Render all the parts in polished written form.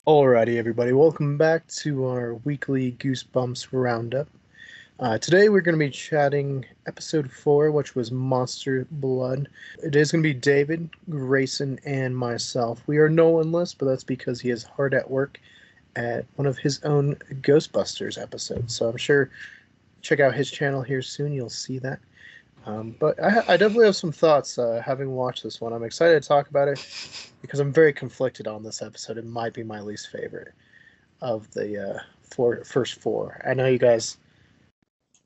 Alrighty, everybody, welcome back to our weekly Goosebumps roundup. Today we're going to be chatting episode 4, which was Monster Blood. It is going to be David, Grayson, and myself. We are Nolanless, but that's because he is hard at work at one of his own Ghostbusters episodes. So I'm sure check out his channel here soon, you'll see that. But I definitely have some thoughts having watched this one. I'm excited to talk about it because I'm very conflicted on this episode. It might be my least favorite of the first four. I know you guys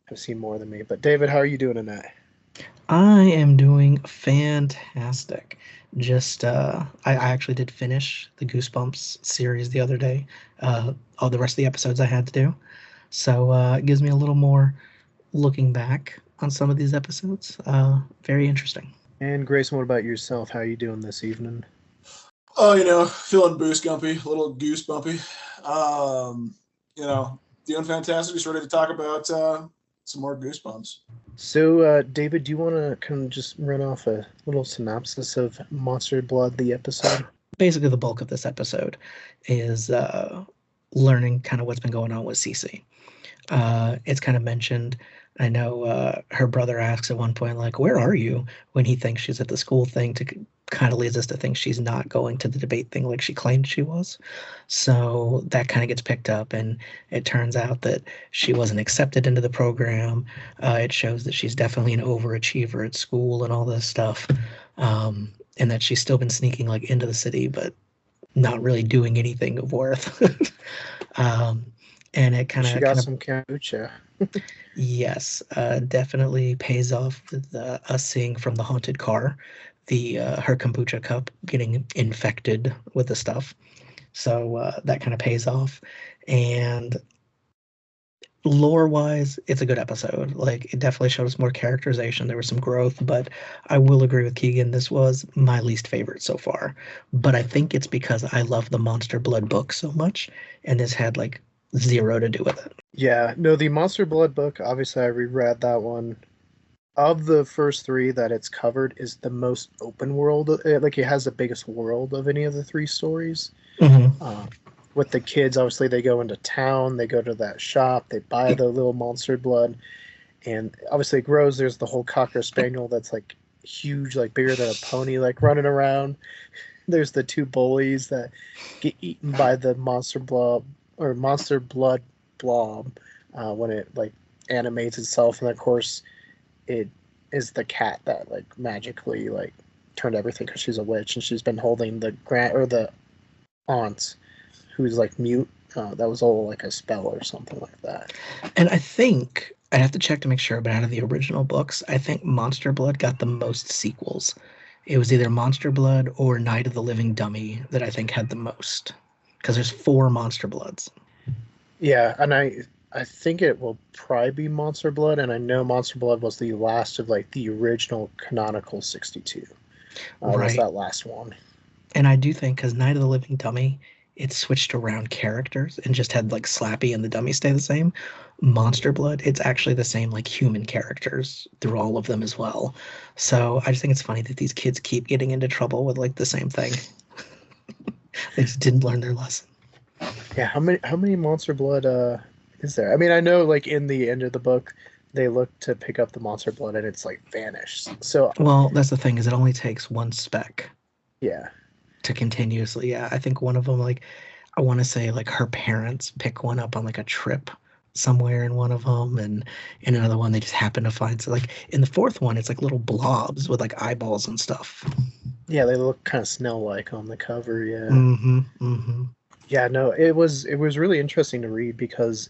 have seen more than me, but David, how are you doing tonight? I am doing fantastic. I actually did finish the Goosebumps series the other day. All the rest of the episodes I had to do. So it gives me a little more looking back on some of these episodes. Very interesting. And Grayson, what about yourself? How are you doing this evening? Oh, feeling boost gumpy, a little goose bumpy. Um, doing fantastic. Just ready to talk about some more goosebumps. So, David, do you want to kind of just run off a little synopsis of Monster Blood, the episode? Basically, the bulk of this episode is learning kind of what's been going on with Cece. It's kind of mentioned. I know her brother asks at one point, like, "Where are you?" when he thinks she's at the school thing, to kind of leads us to think she's not going to the debate thing like she claimed she was. So that kind of gets picked up, and it turns out that she wasn't accepted into the program. It shows that she's definitely an overachiever at school and all this stuff, and that she's still been sneaking like into the city, but not really doing anything of worth. um, and it She got some kombucha. yes, definitely pays off with us seeing from the haunted car, the her kombucha cup getting infected with the stuff. So that kind of pays off. And lore wise, it's a good episode. Like, it definitely showed us more characterization. There was some growth, but I will agree with Keegan. This was my least favorite so far. But I think it's because I love the Monster Blood book so much, and this had like zero to do with it. Yeah, no, the Monster Blood book, obviously I reread that one. Of the first three that it's covered is the most open world. Like, it has the biggest world of any of the three stories. Mm-hmm. With the kids, obviously they go into town, they go to that shop, they buy the little Monster Blood, and obviously it grows. There's the whole Cocker Spaniel that's like huge, like bigger than a pony, like running around. There's the two bullies that get eaten by the Monster Blob or Monster Blood blob when it like animates itself, and of course it is the cat that like magically like turned everything because she's a witch and she's been holding the grand or the aunt who's like mute. That was all like a spell or something like that. And I think I have to check to make sure, but out of the original books, I think Monster Blood got the most sequels. It was either Monster Blood or Night of the Living Dummy that I think had the most, because there's 4 Monster Bloods. Yeah, and I think it will probably be Monster Blood, and I know Monster Blood was the last of like the original canonical 62. Was Right. that last one? And I do think because Night of the Living Dummy, it switched around characters and just had like Slappy and the dummy stay the same. Monster Blood, it's actually the same like human characters through all of them as well. So I just think it's funny that these kids keep getting into trouble with like the same thing. They just didn't learn their lesson. Yeah, how many Monster Blood is there? I mean, I know like in the end of the book they look to pick up the Monster Blood and it's like vanished. So Well, that's the thing, is it only takes one spec yeah. to continuously. Yeah, I think one of them, like, I want to say like her parents pick one up on like a trip somewhere in one of them, and in another one they just happen to find. So like in the fourth one, it's like little blobs with like eyeballs and stuff. Yeah, they look kind of snail-like on the cover, yeah. Mm-hmm. Mm-hmm. Yeah, no, it was really interesting to read because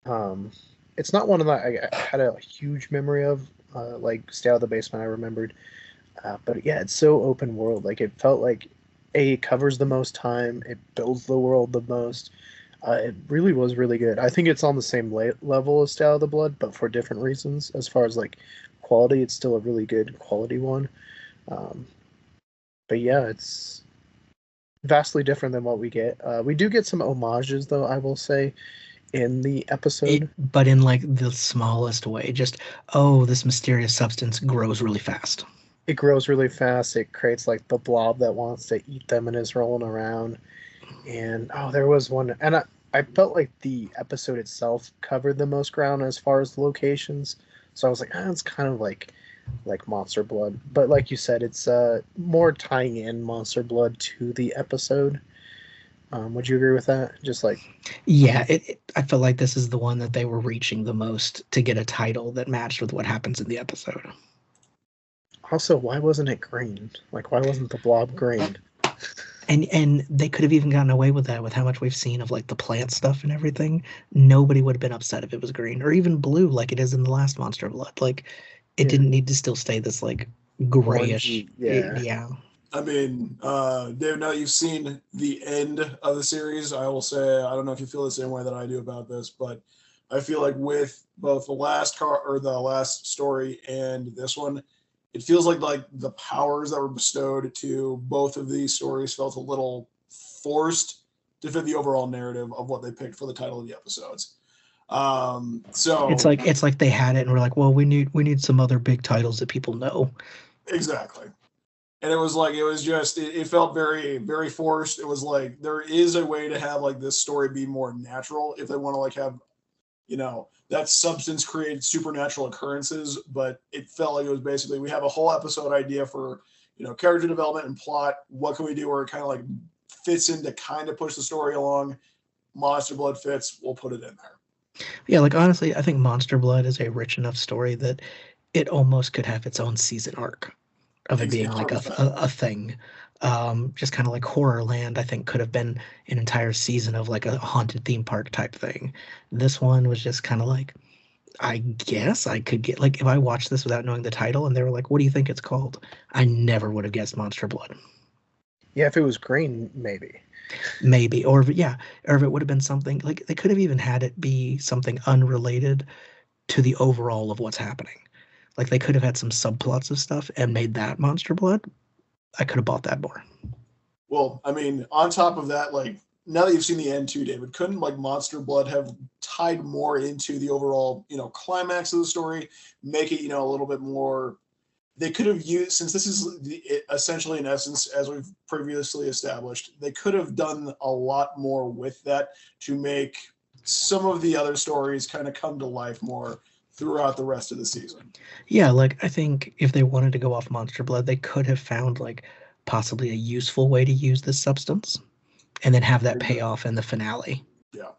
um it's not one that I had a huge memory of, like Stay Out of the Basement I remembered. But yeah, it's so open world. Like, it felt like it covers the most time, it builds the world the most. It really was really good. I think it's on the same level as Stay Out of the Blood, but for different reasons. As far as like quality, it's still a really good quality one. Um, but yeah, it's vastly different than what we get. We do get some homages, though, I will say, in the episode. But in like the smallest way, just, oh, this mysterious substance grows really fast. It grows really fast. It creates like the blob that wants to eat them and is rolling around. And there was one, and I felt like the episode itself covered the most ground as far as the locations. So I was like, it's kind of like Monster Blood, but like you said, it's more tying in Monster Blood to the episode. Would you agree with that? Just like, Yeah, I felt like this is the one that they were reaching the most to get a title that matched with what happens in the episode. also, why wasn't it green? Like, why wasn't the blob green? And they could have even gotten away with that with how much we've seen of like the plant stuff and everything. Nobody would have been upset if it was green or even blue like it is in the last Monster Blood. Like it didn't need to still stay this like grayish. Orangey, yeah. Yeah. I mean, Dave, now that you've seen the end of the series, I will say, I don't know if you feel the same way that I do about this, but I feel like with both the last story and this one, it feels like the powers that were bestowed to both of these stories felt a little forced to fit the overall narrative of what they picked for the title of the episodes. So it's like they had it and we're like, well, we need some other big titles that people know. exactly. And it felt very, very forced. It was like there is a way to have like this story be more natural if they want to like have, that substance created supernatural occurrences. But it felt like it was basically we have a whole episode idea for character development and plot. What can we do where it kind of like fits in to kind of push the story along? Monster Blood fits. We'll put it in there. Yeah, like honestly, I think Monster Blood is a rich enough story that it almost could have its own season arc of it being like a thing. Just kind of like Horrorland, I think could have been an entire season of like a haunted theme park type thing. This one was just kind of like, I guess I could get like if I watched this without knowing the title and they were like, what do you think it's called? I never would have guessed Monster Blood. Yeah, if it was green, maybe. Or if it would have been something like they could have even had it be something unrelated to the overall of what's happening. Like they could have had some subplots of stuff and made that Monster Blood. I could have bought that more. Well, I mean, on top of that, like now that you've seen the end too, David, couldn't like Monster Blood have tied more into the overall, climax of the story, make it, a little bit more. They could have used, since this is essentially in essence, as we've previously established, they could have done a lot more with that to make some of the other stories kind of come to life more throughout the rest of the season. Yeah, like I think if they wanted to go off Monster Blood, they could have found like possibly a useful way to use this substance and then have that payoff in the finale. Yeah.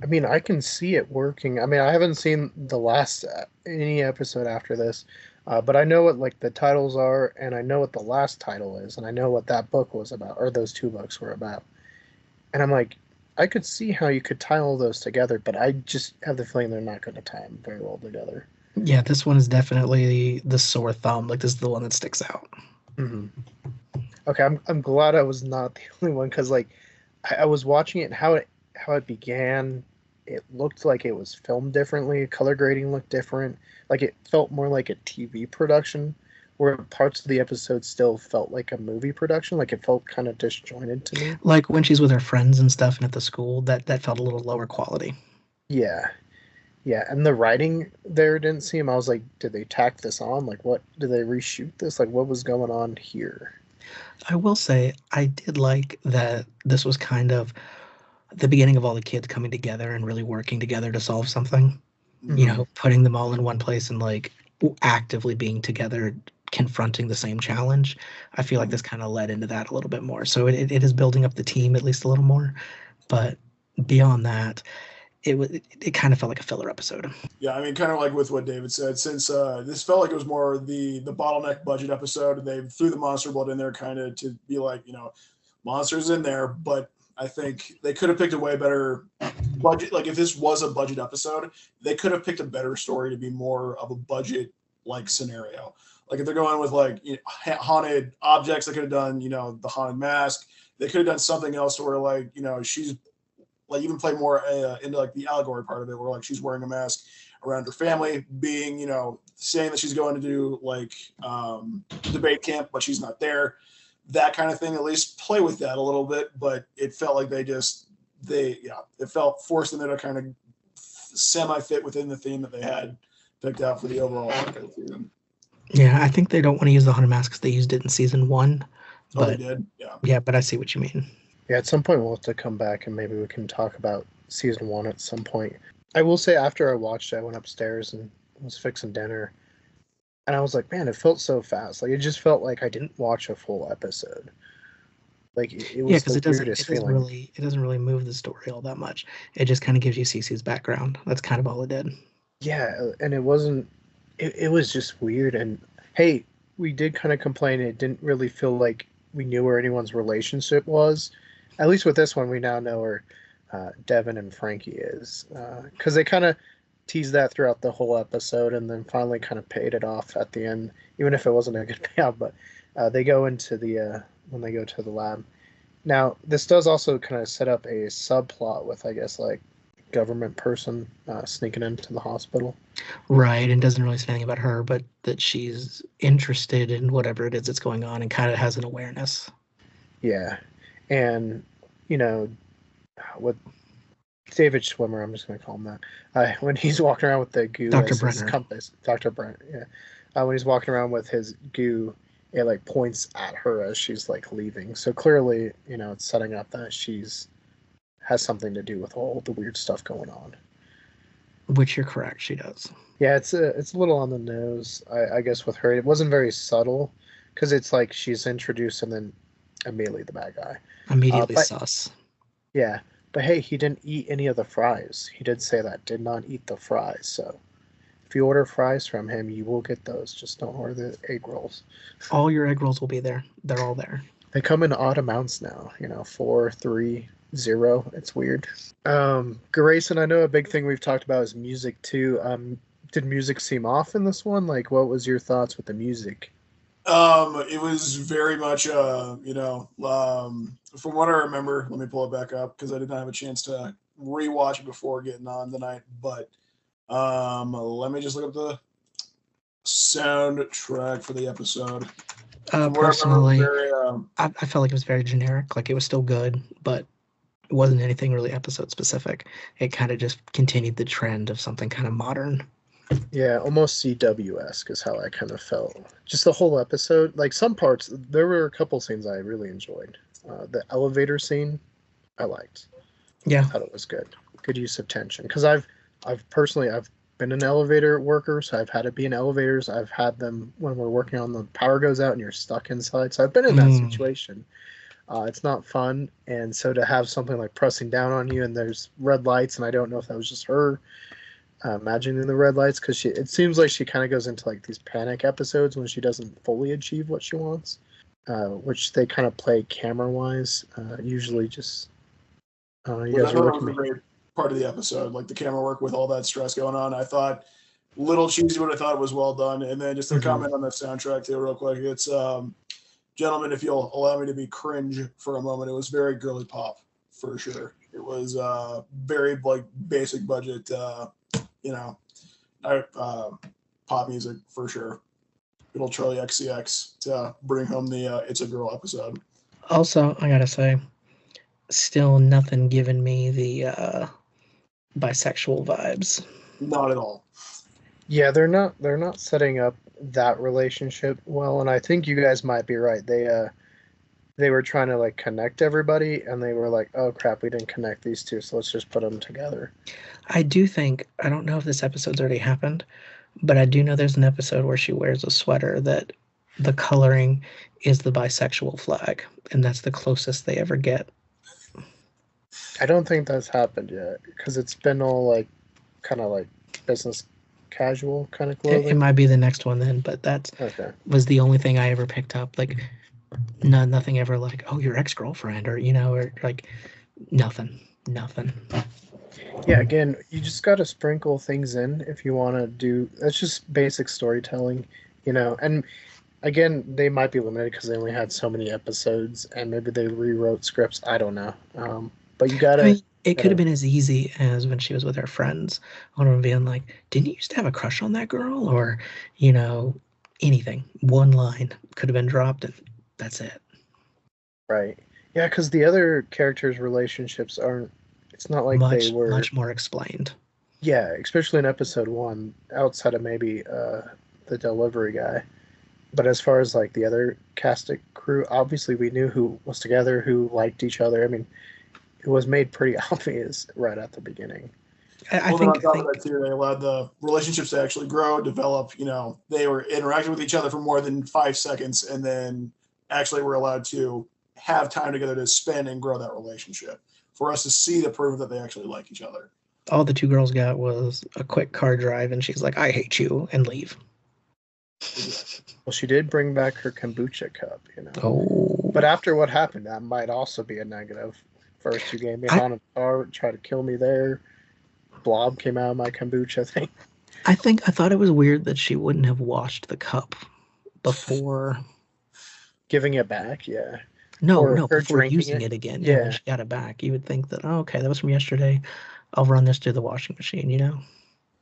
I mean, I can see it working. I mean, I haven't seen the last any episode after this, but I know what like the titles are, and I know what the last title is, and I know what that book was about, or those two books were about. And I'm like, I could see how you could tie all those together, but I just have the feeling they're not going to tie them very well together. Yeah, this one is definitely the sore thumb. Like this is the one that sticks out. Mm-hmm. Okay, I'm glad I was not the only one because like I was watching it and how it began. It looked like it was filmed differently. Color grading looked different. Like it felt more like a TV production, where parts of the episode still felt like a movie production. Like it felt kind of disjointed to me. Like when she's with her friends and stuff and at the school, that felt a little lower quality. Yeah. Yeah, and the writing there didn't seem. I was like, did they tack this on? Like, what did they reshoot this? Like, what was going on here? I will say I did like that this was kind of the beginning of all the kids coming together and really working together to solve something. Mm-hmm. Putting them all in one place and like actively being together, confronting the same challenge. I feel like this kind of led into that a little bit more. So it is building up the team at least a little more. But beyond that, it kind of felt like a filler episode. Yeah, I mean, kind of like with what David said, since this felt like it was more the bottleneck budget episode, they threw the Monster Blood in there kind of to be like, monsters in there, but I think they could have picked a way better budget. Like if this was a budget episode, they could have picked a better story to be more of a budget like scenario. Like if they're going with like haunted objects, they could have done, the haunted mask. They could have done something else where like, she's like even play more into like the allegory part of it, where like she's wearing a mask around her family, being saying that she's going to do like debate camp, but she's not there. That kind of thing. At least play with that a little bit, but it felt like it felt forced in there to kind of semi-fit within the theme that they had picked out for the overall arc of the season. Yeah, I think they don't want to use the haunted mask because they used it in season 1. But they did, yeah. But I see what you mean. Yeah, at some point we'll have to come back and maybe we can talk about season 1 at some point. I will say after I watched it, I went upstairs and was fixing dinner, and I was like, man, it felt so fast. Like it just felt like I didn't watch a full episode. Like it Yeah, was because the it doesn't weirdest feeling. it doesn't really move the story all that much. It just kind of gives you Cece's background. That's kind of all it did. Yeah, and it wasn't. It was just weird. And hey, we did kind of complain. It didn't really feel like we knew where anyone's relationship was. At least with this one, we now know where Devin and Frankie is, because they kind of teased that throughout the whole episode, and then finally kind of paid it off at the end, even if it wasn't a good payout. But they go into the when they go to the lab. Now, this does also kind of set up a subplot with, I guess, like government person sneaking into the hospital. Right, and doesn't really say anything about her, but that she's interested in whatever it is that's going on and kind of has an awareness. Yeah, and you know, with David Schwimmer, I'm just going to call him that. When he's walking around with the goo Dr. as his Brenner. compass, Dr. Brent, yeah. When he's walking around with his goo, it like points at her as she's like leaving. So clearly, it's setting up that she's has something to do with all the weird stuff going on. Which you're correct, she does. Yeah, it's a little on the nose, I guess, with her. It wasn't very subtle because it's like she's introduced and then immediately the bad guy. Immediately But sus. yeah, but hey, he didn't eat any of the fries. He did say that, did not eat the fries. So if you order fries from him, you will get those. Just don't order the egg rolls. All your egg rolls will be there. They're all there. They come in odd amounts now, 4, 3, 0. It's weird. Grayson, I know a big thing we've talked about is music too. Did music seem off in this one? Like, what was your thoughts with the music? It was very much, from what I remember, let me pull it back up because I did not have a chance to rewatch it before getting on tonight. But let me just look up the soundtrack for the episode. Personally, I felt like it was very generic. Like it was still good, but it wasn't anything really episode specific. It kind of just continued the trend of something kind of modern. Yeah, almost CW-esque is how I kind of felt. Just the whole episode. Like some parts, there were a couple scenes I really enjoyed. The elevator scene, I liked. Yeah, I thought it was good. Good use of tension. Because I've personally been an elevator worker, so I've had to be in elevators. I've had them when we're working on the power goes out and you're stuck inside. So I've been in that situation. It's not fun, and so to have something like pressing down on you and there's red lights, and I don't know if that was just her imagining the red lights, because it seems like she kind of goes into like these panic episodes when she doesn't fully achieve what she wants, which they kind of play camera wise. Usually just you guys are looking a great part of the episode, like the camera work with all that stress going on. I thought little cheesy, but I thought it was well done. And then just a comment on the soundtrack too, real quick. It's gentlemen, if you'll allow me to be cringe for a moment, it was very girly pop for sure. It was very like basic budget, pop music for sure. Little Charlie XCX to bring home the "It's a Girl" episode. Also, I gotta say, still nothing giving me the bisexual vibes. Not at all. Yeah, they're not setting up that relationship well, and I think you guys might be right. They were trying to like connect everybody, and they were like, oh crap, we didn't connect these two, so let's just put them together. I do think, I don't know if this episode's already happened, but I do know there's an episode where she wears a sweater that the coloring is the bisexual flag, and that's the closest they ever get. I don't think that's happened yet, because it's been all like kind of like business casual kind of clothing. It might be the next one then, but that was the only thing I ever picked up. Like, nothing ever like, oh, your ex-girlfriend, or or like nothing. Yeah, again, you just got to sprinkle things in if you want to do. That's just basic storytelling, and again, they might be limited because they only had so many episodes, and maybe they rewrote scripts. I don't know, but you gotta. I mean, it could have been as easy as when she was with her friends, one of them being like, didn't you used to have a crush on that girl? Or anything, one line could have been dropped and that's it. Right. Yeah, because the other characters' relationships aren't. It's not like they were much more explained. Yeah, especially in episode 1, outside of maybe the delivery guy. But as far as like the other cast and crew, obviously we knew who was together, who liked each other. I mean, it was made pretty obvious right at the beginning. I Well, then think on top of that too, they allowed the relationships to actually grow, develop. They were interacting with each other for more than 5 seconds, and then actually were allowed to have time together to spend and grow that relationship for us to see the proof that they actually like each other. all the two girls got was a quick car drive, and she's like, "I hate you," and leave. Well, she did bring back her kombucha cup, Oh, But after what happened, that might also be a negative. First, you gave me a haunted car, tried to kill me there. Blob came out of my kombucha thing. I thought it was weird that she wouldn't have washed the cup before Giving it back, yeah. No, Or no, her before drinking using it. it again. Yeah, when Yeah, she got it back, you would think that, oh, okay, that was from yesterday. I'll run this through the washing machine, you know?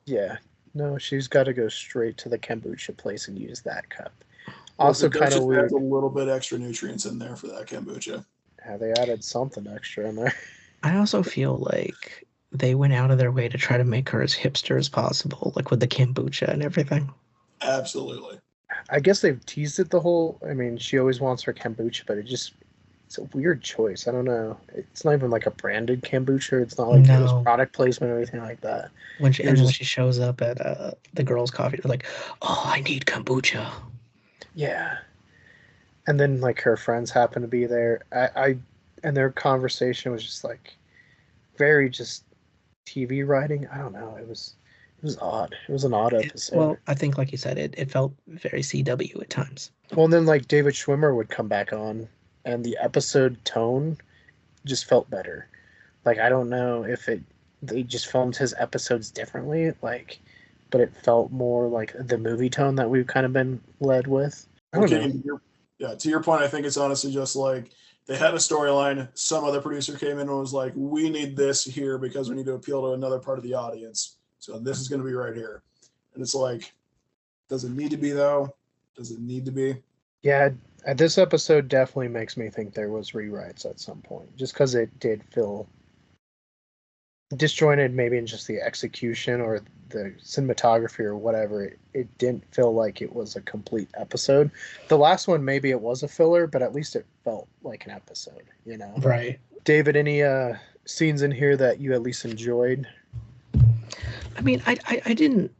yeah. No, she's got to go straight to the kombucha place and use that cup. Well, Also, it does kind of just weird. adds a little bit extra nutrients in there for that kombucha. Yeah, they added something extra in there. I also feel like they went out of their way to try to make her as hipster as possible, like with the kombucha and everything. Absolutely. I guess they've teased it the whole. I mean, she always wants her kombucha, but it's a weird choice. I don't know. It's not even like a branded kombucha. It's not like it was No. product placement or anything like that. When she shows up at the girls' coffee, they're like, "Oh, I need kombucha." Yeah. And then like her friends happen to be there. And their conversation was just like very just TV writing. I don't know. It was odd. It was an odd episode. Well, I think, like you said, it felt very CW at times. Well, and then like David Schwimmer would come back on, and the episode tone just felt better. Like I don't know if they just filmed his episodes differently, like, but it felt more like the movie tone that we've kind of been led with. I don't know. To your point, I think it's honestly just like they had a storyline. Some other producer came in and was like, "We need this here because we need to appeal to another part of the audience. So this is going to be right here." And it's like, does it need to be though? Does it need to be? Yeah, this episode definitely makes me think there was rewrites at some point, just because it did feel disjointed, maybe in just the execution or the cinematography or whatever. It didn't feel like it was a complete episode. The last one, maybe it was a filler, but at least it felt like an episode, Right. David, any scenes in here that you at least enjoyed? I mean, I didn't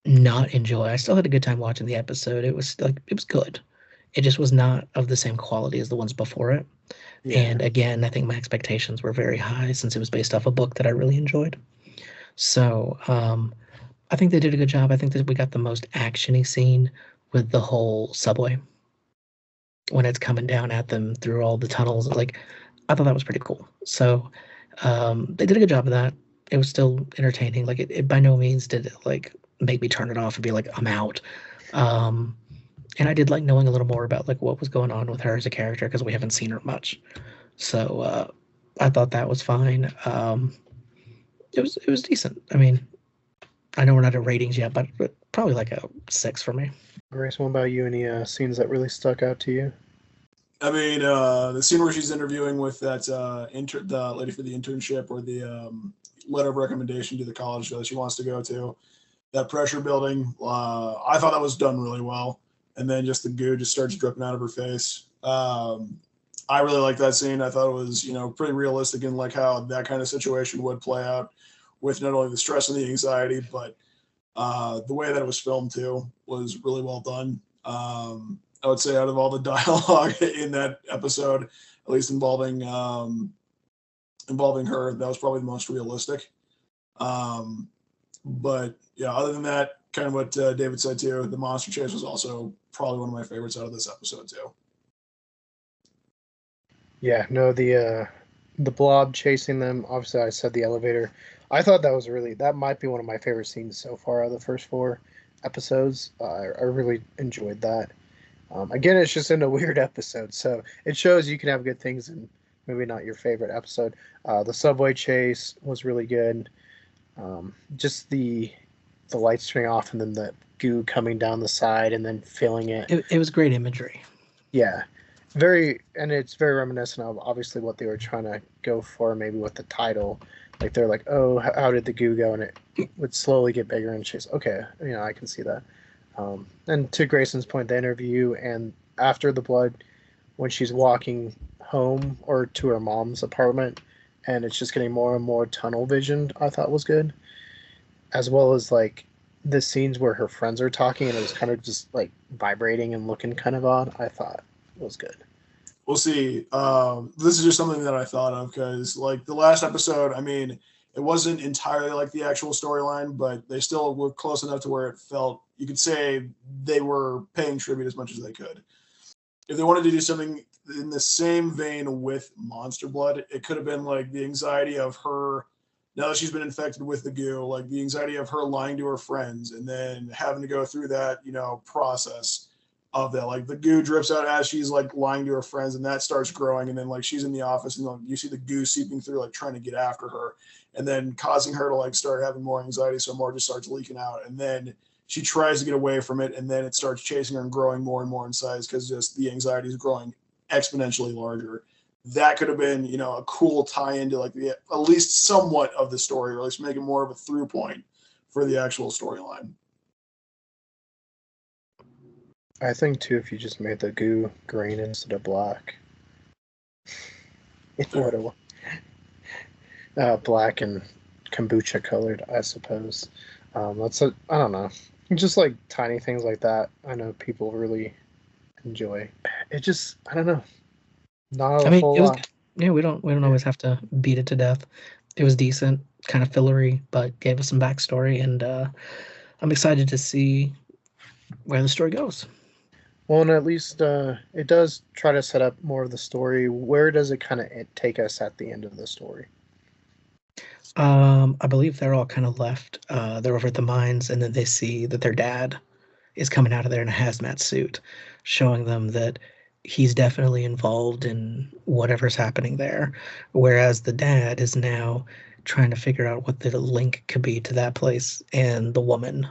not enjoy. I still had a good time watching the episode. It was good. It just was not of the same quality as the ones before it. Yeah. And again, I think my expectations were very high since it was based off a book that I really enjoyed. So I think they did a good job. I think that we got the most actiony scene with the whole subway when it's coming down at them through all the tunnels. Like, I thought that was pretty cool. So they did a good job of that. It was still entertaining. Like, it by no means did it like make me turn it off and be like, I'm out. And I did like knowing a little more about like what was going on with her as a character because we haven't seen her much. So I thought that was fine. It was decent. I mean, I know we're not at ratings yet, but probably like a 6 for me. Grace, what about you? Any scenes that really stuck out to you? I mean, the scene where she's interviewing with that the lady for the internship or the letter of recommendation to the college that she wants to go to, that pressure building. I thought that was done really well, and then just the goo just starts dripping out of her face. I really like that scene. I thought it was pretty realistic in like how that kind of situation would play out with not only the stress and the anxiety, but the way that it was filmed too was really well done. I would say out of all the dialogue in that episode, at least involving her, that was probably the most realistic. But yeah, other than that, kind of what David said too, the monster chase was also probably one of my favorites out of this episode too. Yeah, no, the blob chasing them. Obviously, I said the elevator. I thought that might be one of my favorite scenes so far out of the first 4 episodes. I really enjoyed that. Again, it's just in a weird episode, so it shows you can have good things and maybe not your favorite episode. The subway chase was really good. Just the lights turning off and then the goo coming down the side and then filling it. It was great imagery. Yeah, it's very reminiscent of obviously what they were trying to go for, maybe with the title. Like they're like, oh, how did the goo go? And it would slowly get bigger and chase. Okay, I can see that. And to Grayson's point, the interview and after the blood, when she's walking home or to her mom's apartment, and it's just getting more and more tunnel visioned, I thought was good. As well as like the scenes where her friends are talking and it was kind of just like vibrating and looking kind of odd, I thought was good. We'll see. This is just something that I thought of because, like, the last episode, I mean, it wasn't entirely like the actual storyline, but they still were close enough to where it felt you could say they were paying tribute as much as they could. If they wanted to do something in the same vein with Monster Blood, it could have been like the anxiety of her now that she's been infected with the goo, like the anxiety of her lying to her friends and then having to go through that, process of that. Like the goo drips out as she's like lying to her friends and that starts growing. And then like she's in the office and like, you see the goo seeping through, like trying to get after her and then causing her to like start having more anxiety. So more just starts leaking out. And then she tries to get away from it and then it starts chasing her and growing more and more in size because just the anxiety is growing exponentially larger. That could have been, a cool tie into like the at least somewhat of the story, or at least make it more of a through point for the actual storyline. I think too, if you just made the goo green instead of black, it would have black and kombucha colored, I suppose. I don't know, just like tiny things like that. I know people really enjoy. It just, I don't know, not I a mean, whole it was lot. yeah. We don't always have to beat it to death. It was decent, kind of fillery, but gave us some backstory, and I'm excited to see where the story goes. Well, and at least it does try to set up more of the story. Where does it kind of take us at the end of the story? I believe they're all kind of left. They're over at the mines, and then they see that their dad is coming out of there in a hazmat suit, showing them that he's definitely involved in whatever's happening there. Whereas the dad is now trying to figure out what the link could be to that place and the woman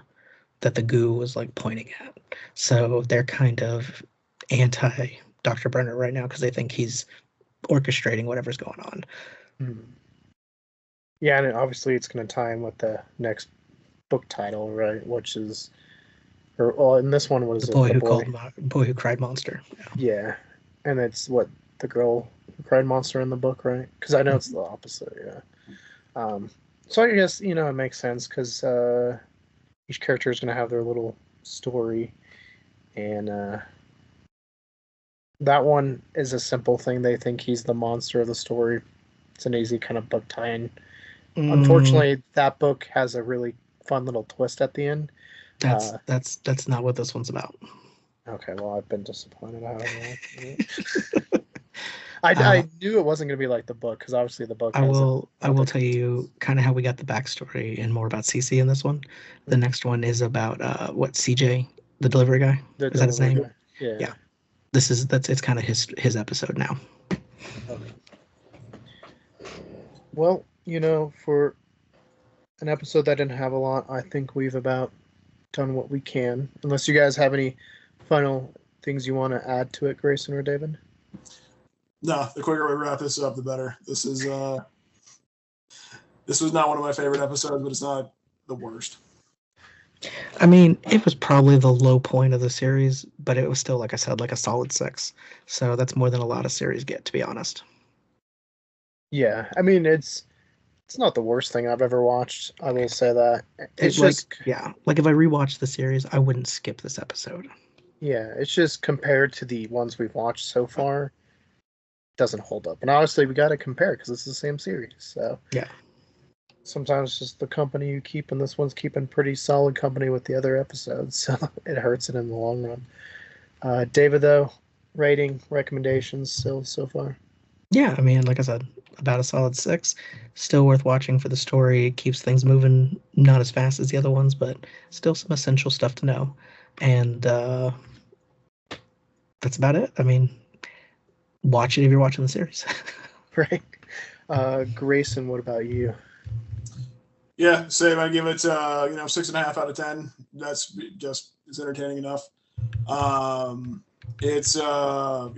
that the goo was like pointing at. So they're kind of anti Dr. Brenner right now because they think he's orchestrating whatever's going on. Yeah, and obviously it's going to tie in with the next book title, right? Which is, or well, in this one was The it boy the who boy? boy who cried monster. Yeah, and it's what the girl who cried monster in the book, right? Because I know it's the opposite. Yeah. So I guess it makes sense because each character is going to have their little story, and that one is a simple thing. They think he's the monster of the story. It's an easy kind of book tie-in. Mm, Unfortunately, that book has a really fun little twist at the end. that's Uh, that's that's not what this one's about. okay, well, I've been disappointed. I haven't watched it. uh, I knew it wasn't going to be like the book because obviously the book I has will I will another tell you kind of how we got the backstory and more about CC in this one. The Mhm. next one is about what CJ, the delivery guy. The Is that his delivery name? guy. Yeah. Yeah. It's kind of his episode now. Okay. Well, for an episode that didn't have a lot, I think we've about done what we can. Unless you guys have any final things you want to add to it, Grayson or David. No, the quicker we wrap this up, the better. This was not one of my favorite episodes, but it's not the worst. I mean, it was probably the low point of the series, but it was still, like I said, like a solid 6. So that's more than a lot of series get, to be honest. Yeah, I mean it's not the worst thing I've ever watched. I will say that. It's It like just yeah, like if I rewatched the series, I wouldn't skip this episode. yeah, it's just compared to the ones we've watched so far, doesn't hold up. And honestly, we got to compare because it's the same series. So Yeah. sometimes just the company you keep, and this one's keeping pretty solid company with the other episodes, so it hurts it in the long run. David, though, rating recommendations still so far. Yeah, I mean, like I said, about a solid 6. Still worth watching for the story. It keeps things moving, not as fast as the other ones, but still some essential stuff to know. And that's about it. I mean, watch it if you're watching the series. Right. Grayson, what about you? Yeah, same. I give it 6.5 out of 10. That's just it's entertaining enough. It's the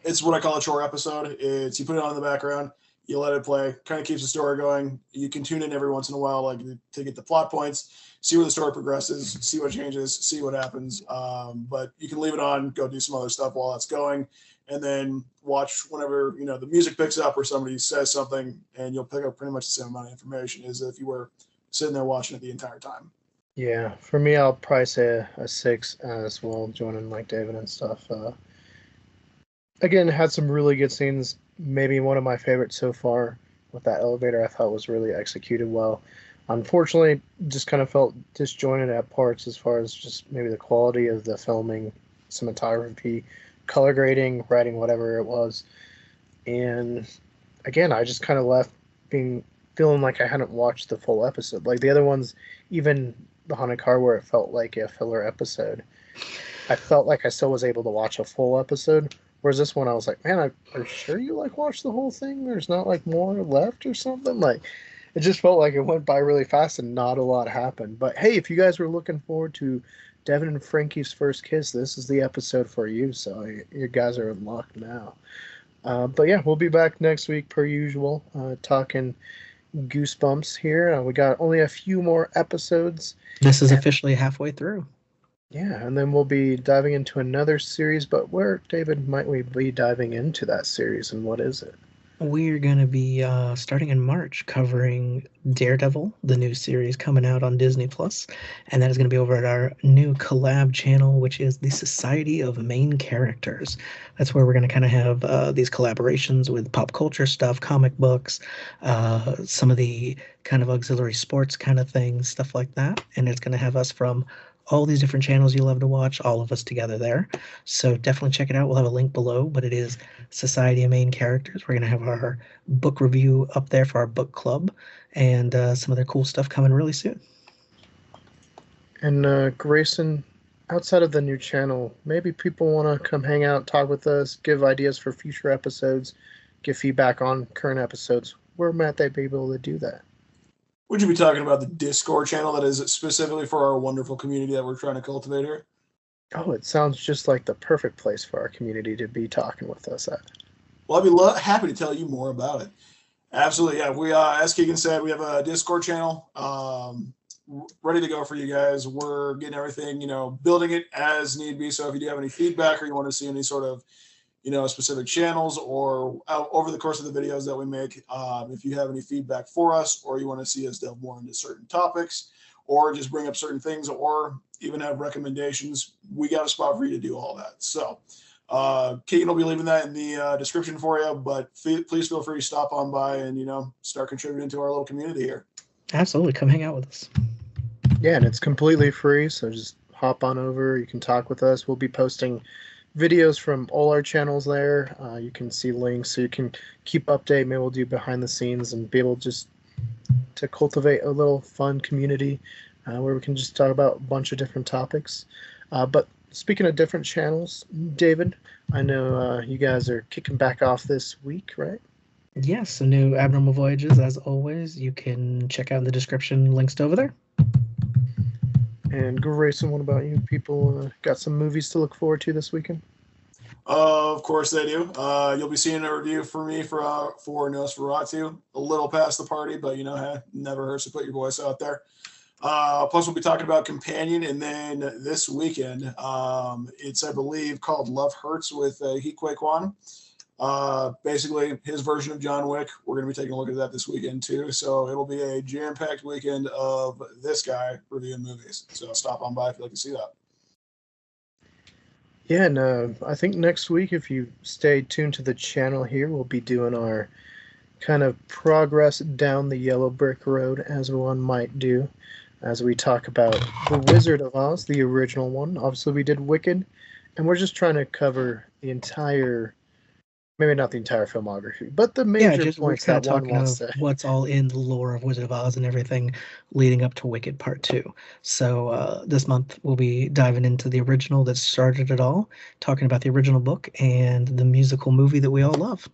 it's what I call a chore episode. It's you put it on in the background, You let it play, kind of keeps the story going. You can tune in every once in a while, like to get the plot points, see where the story progresses, see what changes, see what happens. But you can leave it on, go do some other stuff while that's going, and then watch whenever the music picks up or somebody says something, and you'll pick up pretty much the same amount of information as if you were sitting there watching it the entire time. Yeah, for me, I'll probably say a 6 as well, joining like David and stuff. Again, had some really good scenes. Maybe one of my favorites so far with that elevator. I thought was really executed well. Unfortunately, just kind of felt disjointed at parts as far as just maybe the quality of the filming, cinematography, color grading, writing, whatever it was. And again, I just kind of left feeling like I hadn't watched the full episode. Like the other ones, even the haunted car, where it felt like a filler episode, I felt like I still was able to watch a full episode. Whereas this one, I was like, man, are you sure you like watched the whole thing? There's not like more left or something. Like, it just felt like it went by really fast and not a lot happened. But hey, if you guys were looking forward to Devin and Frankie's first kiss, this is the episode for you. So you guys are in luck now. But yeah, we'll be back next week per usual, talking Goosebumps here. We got only a few more episodes. This is officially halfway through. Yeah, and then we'll be diving into another series, but where, David, might we be diving into that series, and what is it? We're going to be starting in March covering Daredevil, the new series coming out on Disney+. And that is going to be over at our new collab channel, which is the Society of Main Characters. That's where we're going to kind of have these collaborations with pop culture stuff, comic books, some of the kind of auxiliary sports kind of things, stuff like that. And it's going to have us from all these different channels you love to watch, all of us together there. So definitely check it out. We'll have a link below, but it is Society of Main Characters. We're going to have our book review up there for our book club and some other cool stuff coming really soon. And Grayson, outside of the new channel, maybe people want to come hang out, talk with us, give ideas for future episodes, give feedback on current episodes. Where might they be able to do that? Would you be talking about the Discord channel that is specifically for our wonderful community that we're trying to cultivate here? Oh, it sounds just like the perfect place for our community to be talking with us at. Well, I'd be happy to tell you more about it. Absolutely, yeah. We, as Keegan said, we have a Discord channel ready to go for you guys. We're getting everything, building it as need be. So if you do have any feedback or you want to see any sort of specific channels or over the course of the videos that we make, if you have any feedback for us or you want to see us delve more into certain topics or just bring up certain things or even have recommendations, we got a spot for you to do all that. So Keaton will be leaving that in the description for you, but please feel free to stop on by and, start contributing to our little community here. Absolutely. Come hang out with us. Yeah, and it's completely free, so just hop on over. You can talk with us. We'll be posting videos from all our channels there. You can see links so you can keep update. Maybe we'll do behind the scenes and be able just to cultivate a little fun community where we can just talk about a bunch of different topics. But speaking of different channels, David, I know you guys are kicking back off this week, right? Yes, some new Abnormal Voyages, as always. You can check out in the description, links over there. And Grayson, what about you? People got some movies to look forward to this weekend? Of course they do. You'll be seeing a review for me for Nosferatu. A little past the party, but hey, never hurts to put your voice out there. Plus, we'll be talking about Companion, and then this weekend, it's I believe called Love Hurts with Hee-Kwei Kwan. Basically his version of John Wick. We're going to be taking a look at that this weekend too. So it'll be a jam-packed weekend of this guy reviewing movies. So stop on by if you'd like to see that. Yeah, and I think next week, if you stay tuned to the channel here, we'll be doing our kind of progress down the yellow brick road, as one might do, as we talk about The Wizard of Oz, the original one. Obviously, we did Wicked, and we're just trying to cover the entire, maybe not the entire filmography, but the major points that one wants to. What's all in the lore of Wizard of Oz and everything leading up to Wicked Part 2. So this month we'll be diving into the original that started it all, talking about the original book and the musical movie that we all love.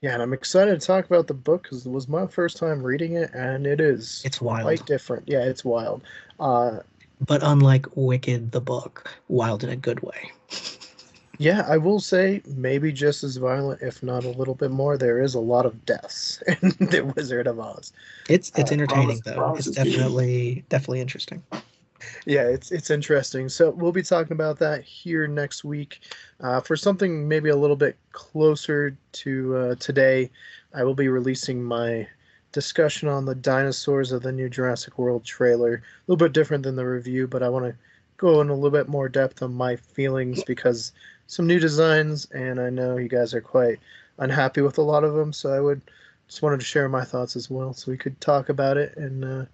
Yeah, and I'm excited to talk about the book because it was my first time reading it, and it's wild. Quite different. Yeah, it's wild. But unlike Wicked, the book, wild in a good way. Yeah, I will say maybe just as violent, if not a little bit more. There is a lot of deaths in The Wizard of Oz. It's Uh, entertaining though. It's Promises keep. definitely interesting. yeah, it's interesting. So we'll be talking about that here next week. For something maybe a little bit closer to today, I will be releasing my discussion on the dinosaurs of the new Jurassic World trailer. A little bit different than the review, but I want to go in a little bit more depth on my feelings because some new designs, and I know you guys are quite unhappy with a lot of them. So I would just wanted to share my thoughts as well, so we could talk about it and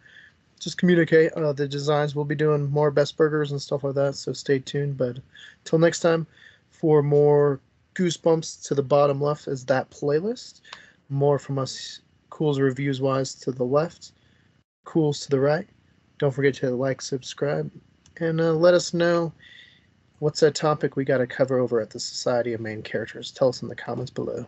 just communicate. The designs, we'll be doing more best burgers and stuff like that, so stay tuned. But till next time, for more Goosebumps to the bottom left is that playlist. More from us, Cool's reviews wise to the left, Cool's to the right. Don't forget to like, subscribe, and let us know what's that topic we got to cover over at the Society of Main Characters. Tell us in the comments below.